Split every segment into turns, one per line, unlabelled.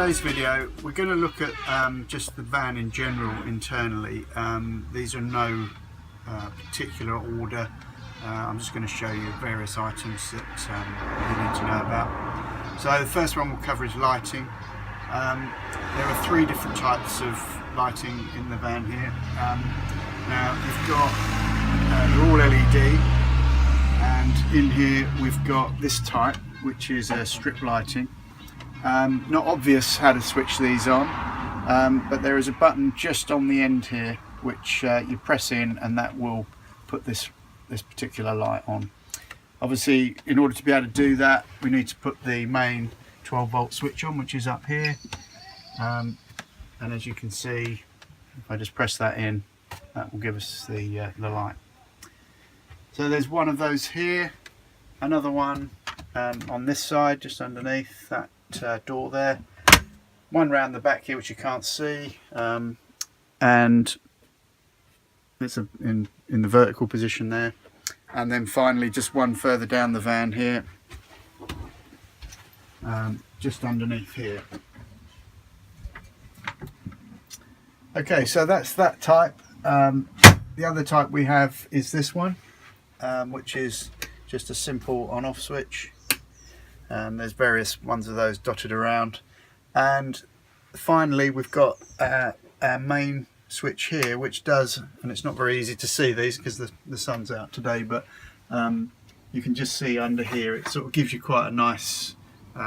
today's video we're going to look at just the van in general internally. These are no particular order. I'm just going to show you various items that you need to know about. So the first one we'll cover is lighting. There are three different types of lighting in the van here. Now you've got they're all LED, and in here we've got this type, which is strip lighting. Not obvious how to switch these on, but there is a button just on the end here which you press in, and that will put this particular light on. Obviously, in order to be able to do that, we need to put the main 12-volt switch on, which is up here, and as you can see, if I just press that in, that will give us the light. So there's one of those here, another one on this side just underneath that door there, one round the back here which you can't see, and it's in the vertical position there, and then finally just one further down the van here, just underneath here. Okay, so that's that type. The other type we have is this one, which is just a simple on-off switch. There's various ones of those dotted around, and finally we've got our main switch here, which does, and it's not very easy to see these because the sun's out today, but you can just see under here it sort of gives you quite a nice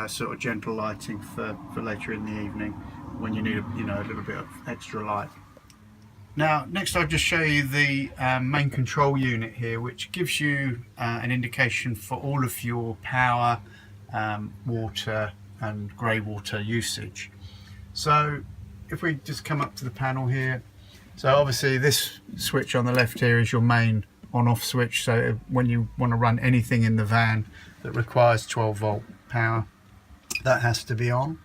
sort of gentle lighting for later in the evening when you need a little bit of extra light. Now next I'll just show you the main control unit here, which gives you an indication for all of your power, water and grey water usage. So if we just come up to the panel here, so obviously this switch on the left here is your main on-off switch, so when you want to run anything in the van that requires 12-volt power, that has to be on.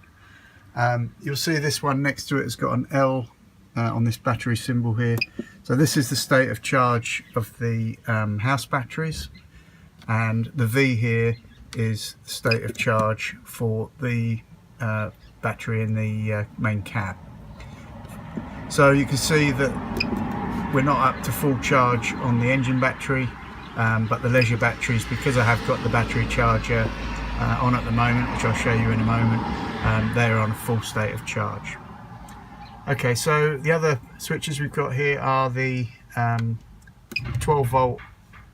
You'll see this one next to it has got an L on this battery symbol here, so this is the state of charge of the house batteries, and the V here is the state of charge for the battery in the main cab. So you can see that we're not up to full charge on the engine battery, but the leisure batteries, because I have got the battery charger on at the moment, which I'll show you in a moment, they're on a full state of charge. Okay, so the other switches we've got here are the 12-volt,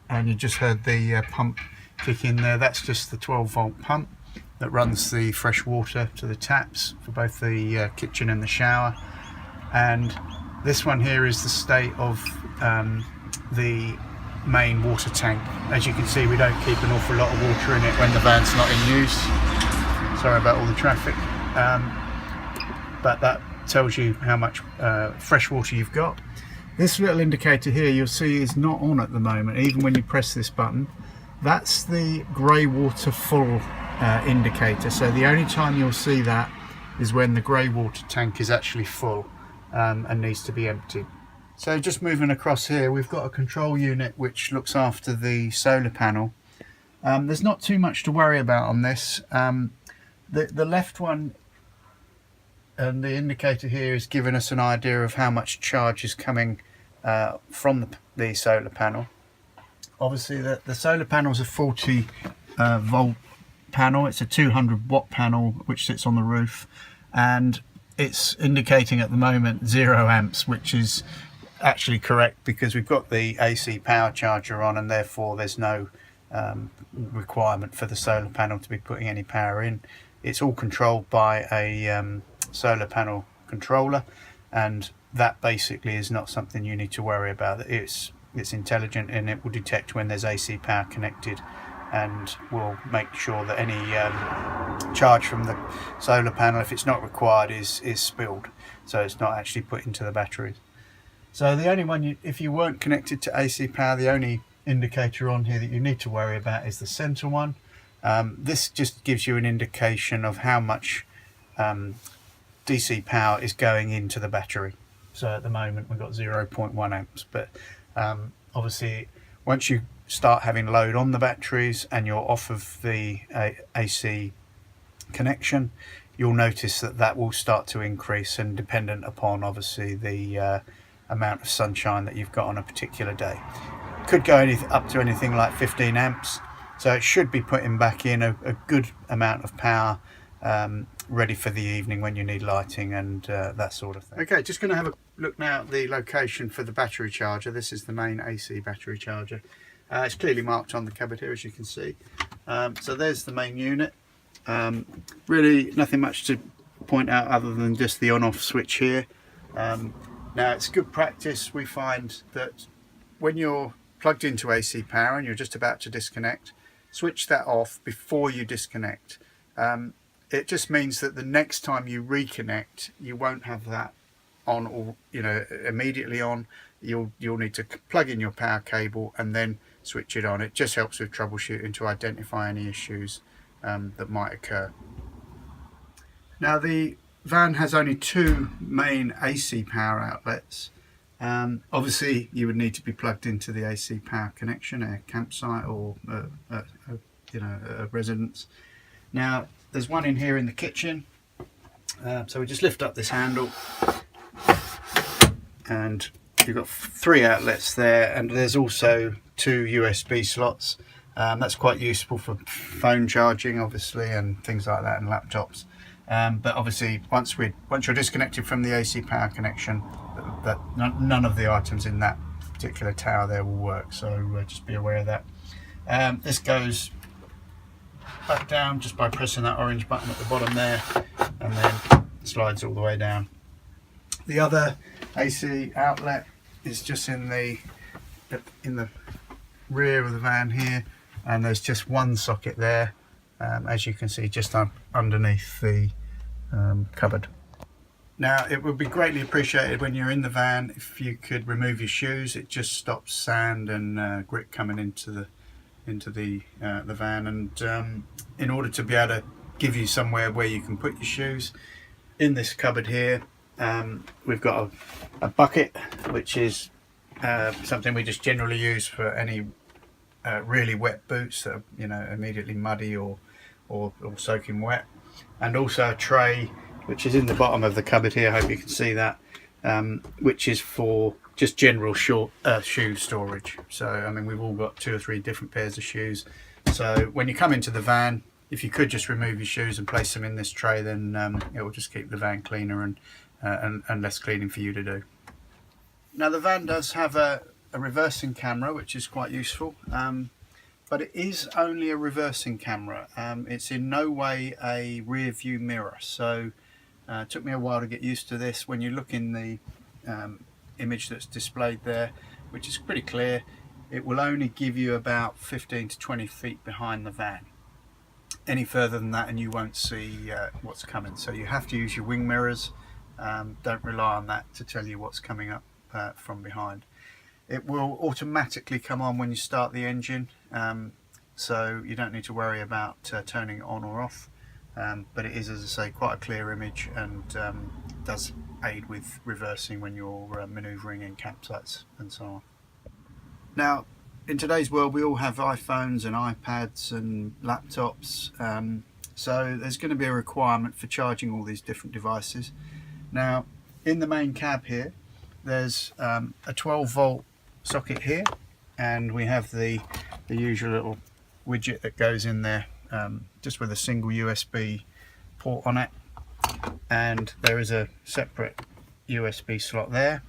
and you just heard the pump kick in there. That's just the 12-volt pump that runs the fresh water to the taps for both the kitchen and the shower. And this one here is the state of the main water tank. As you can see, we don't keep an awful lot of water in it when the van's not in use. Sorry about all the traffic, but that tells you how much fresh water you've got. This little indicator here you'll see is not on at the moment, even when you press this button. That's the grey water full indicator, so the only time you'll see that is when the grey water tank is actually full and needs to be emptied. So just moving across here, we've got a control unit which looks after the solar panel. There's not too much to worry about on this. The left one and the indicator here is giving us an idea of how much charge is coming from the solar panel. Obviously the solar panel is a 40 volt panel. It's a 200 watt panel which sits on the roof, and it's indicating at the moment 0 amps, which is actually correct because we've got the AC power charger on, and therefore there's no requirement for the solar panel to be putting any power in. It's all controlled by a solar panel controller, and that basically is not something you need to worry about. It's intelligent, and it will detect when there's AC power connected, and will make sure that any charge from the solar panel, if it's not required, is spilled, so it's not actually put into the batteries. So the only one, if you weren't connected to AC power, the only indicator on here that you need to worry about is the center one. This just gives you an indication of how much DC power is going into the battery. So at the moment we've got 0.1 amps, but obviously once you start having load on the batteries and you're off of the AC connection, you'll notice that that will start to increase, and dependent upon obviously the amount of sunshine that you've got on a particular day. Could go up to anything like 15 amps, so it should be putting back in a good amount of power, ready for the evening when you need lighting and that sort of thing. Okay, just going to have a look now at the location for the battery charger. This is the main AC battery charger. It's clearly marked on the cupboard here, as you can see. So there's the main unit. Really nothing much to point out other than just the on-off switch here. Now it's good practice, we find, that when you're plugged into AC power and you're just about to disconnect, switch that off before you disconnect. It just means that the next time you reconnect, you won't have that on, or immediately on. You'll need to plug in your power cable and then switch it on. It just helps with troubleshooting to identify any issues that might occur. Now the van has only two main AC power outlets. Obviously you would need to be plugged into the AC power connection at a campsite or a residence. Now there's one in here in the kitchen, so we just lift up this handle and you've got three outlets there, and there's also two USB slots. That's quite useful for phone charging obviously and things like that, and laptops. But obviously once you're disconnected from the AC power connection, none of the items in that particular tower there will work, so just be aware of that. This goes back down just by pressing that orange button at the bottom there, and then slides all the way down. The other AC outlet is just in the rear of the van here, and there's just one socket there, as you can see, just underneath the cupboard. Now it would be greatly appreciated when you're in the van if you could remove your shoes. It just stops sand and grit coming into the van, and in order to be able to give you somewhere where you can put your shoes, in this cupboard here we've got a bucket, which is something we just generally use for any really wet boots that are immediately muddy or soaking wet, and also a tray which is in the bottom of the cupboard here. I hope you can see that, which is for just general shoe storage. So I mean, we've all got 2 or 3 different pairs of shoes, so when you come into the van, if you could just remove your shoes and place them in this tray, then it will just keep the van cleaner and less cleaning for you to do. Now the van does have a reversing camera, which is quite useful, but it is only a reversing camera. It's in no way a rear view mirror, so it took me a while to get used to this. When you look in the image that's displayed there, which is pretty clear, it will only give you about 15 to 20 feet behind the van. Any further than that and you won't see what's coming, so you have to use your wing mirrors. Don't rely on that to tell you what's coming up from behind. It will automatically come on when you start the engine, so you don't need to worry about turning it on or off, but it is, as I say, quite a clear image, and does aid with reversing when you're manoeuvring in campsites and so on. Now in today's world we all have iPhones and iPads and laptops, so there's going to be a requirement for charging all these different devices. Now in the main cab here there's a 12 volt socket here, and we have the usual little widget that goes in there, just with a single USB port on it, and there is a separate USB slot there.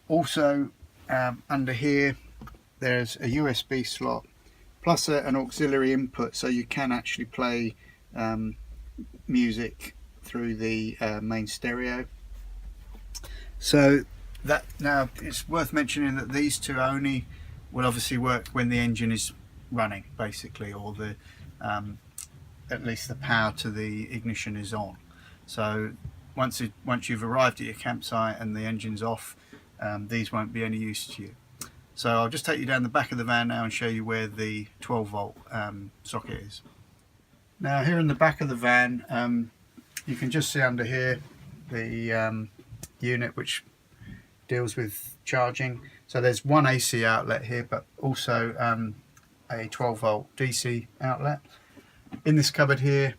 Also under here there's a USB slot plus an auxiliary input, so you can actually play music through the main stereo. So that, now it's worth mentioning that these two only will obviously work when the engine is running, basically, or the at least the power to the ignition is on. So once you've arrived at your campsite and the engine's off, these won't be any use to you. So I'll just take you down the back of the van now and show you where the 12 volt socket is. Now here in the back of the van, you can just see under here the unit which deals with charging. So there's one AC outlet here, but also a 12 volt DC outlet. In this cupboard here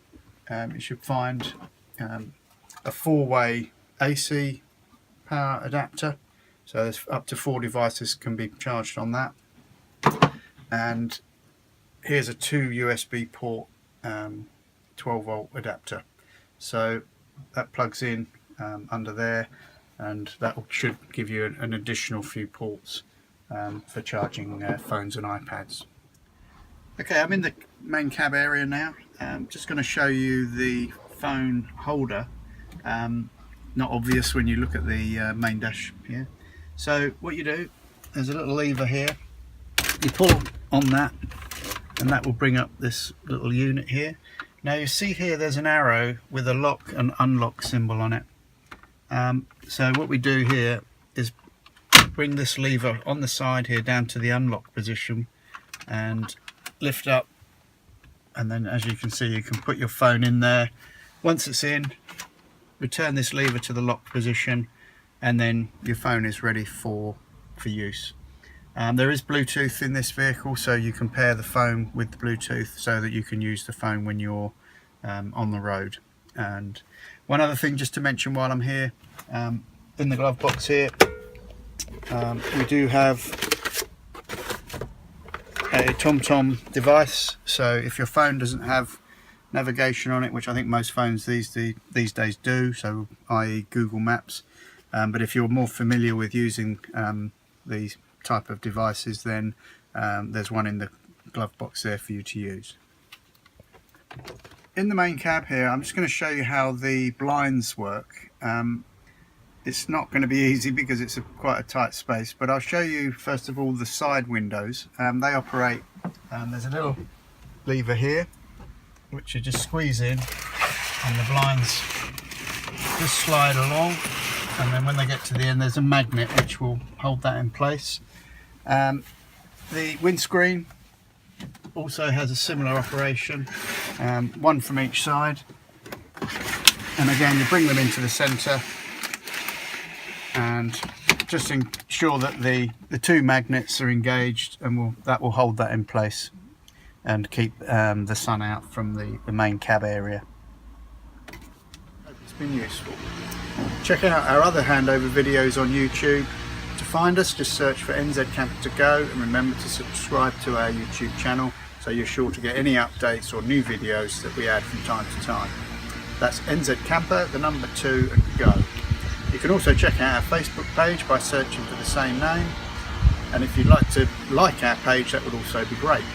you should find a 4-way AC power adapter, so there's up to 4 devices can be charged on that. And here's a 2 USB port 12-volt adapter, so that plugs in under there, and that should give you an additional few ports for charging phones and iPads. Okay, I'm in the main cab area now. Just going to show you the phone holder. Not obvious when you look at the main dash here. So what you do, there's a little lever here. You pull on that, and that will bring up this little unit here. Now you see here there's an arrow with a lock and unlock symbol on it. So what we do here is bring this lever on the side here down to the unlock position and lift up, and then as you can see you can put your phone in there. Once it's in, return this lever to the lock position, and then your phone is ready for use. There is Bluetooth in this vehicle, so you can pair the phone with the Bluetooth so that you can use the phone when you're on the road. And one other thing just to mention while I'm here, in the glove box here, we do have a TomTom device, so if your phone doesn't have navigation on it, which I think most phones these days do, so i.e. Google Maps, but if you're more familiar with using these type of devices, then there's one in the glove box there for you to use. In the main cab here, I'm just going to show you how the blinds work. It's not going to be easy because it's quite a tight space, but I'll show you first of all the side windows. They operate, there's a little lever here which you just squeeze in, and the blinds just slide along, and then when they get to the end there's a magnet which will hold that in place. The windscreen also has a similar operation, one from each side, and again you bring them into the centre and just ensure that the 2 magnets are engaged, and that will hold that in place and keep the sun out from the main cab area. Hope it's been useful. Check out our other handover videos on YouTube. To find us, just search for NZ Camper to Go, and remember to subscribe to our YouTube channel so you're sure to get any updates or new videos that we add from time to time. That's NZ Camper, the number 2 and Go. You can also check out our Facebook page by searching for the same name, and if you'd like to like our page, that would also be great.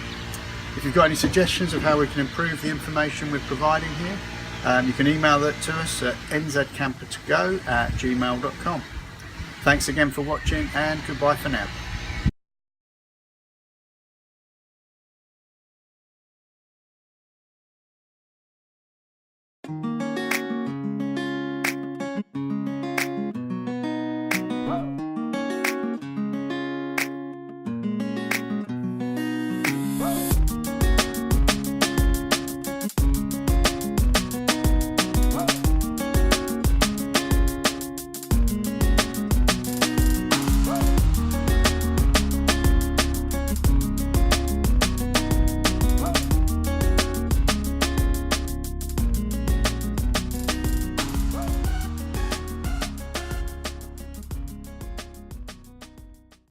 If you've got any suggestions of how we can improve the information we're providing here, you can email that to us at nzcampertogo@gmail.com. Thanks again for watching, and goodbye for now.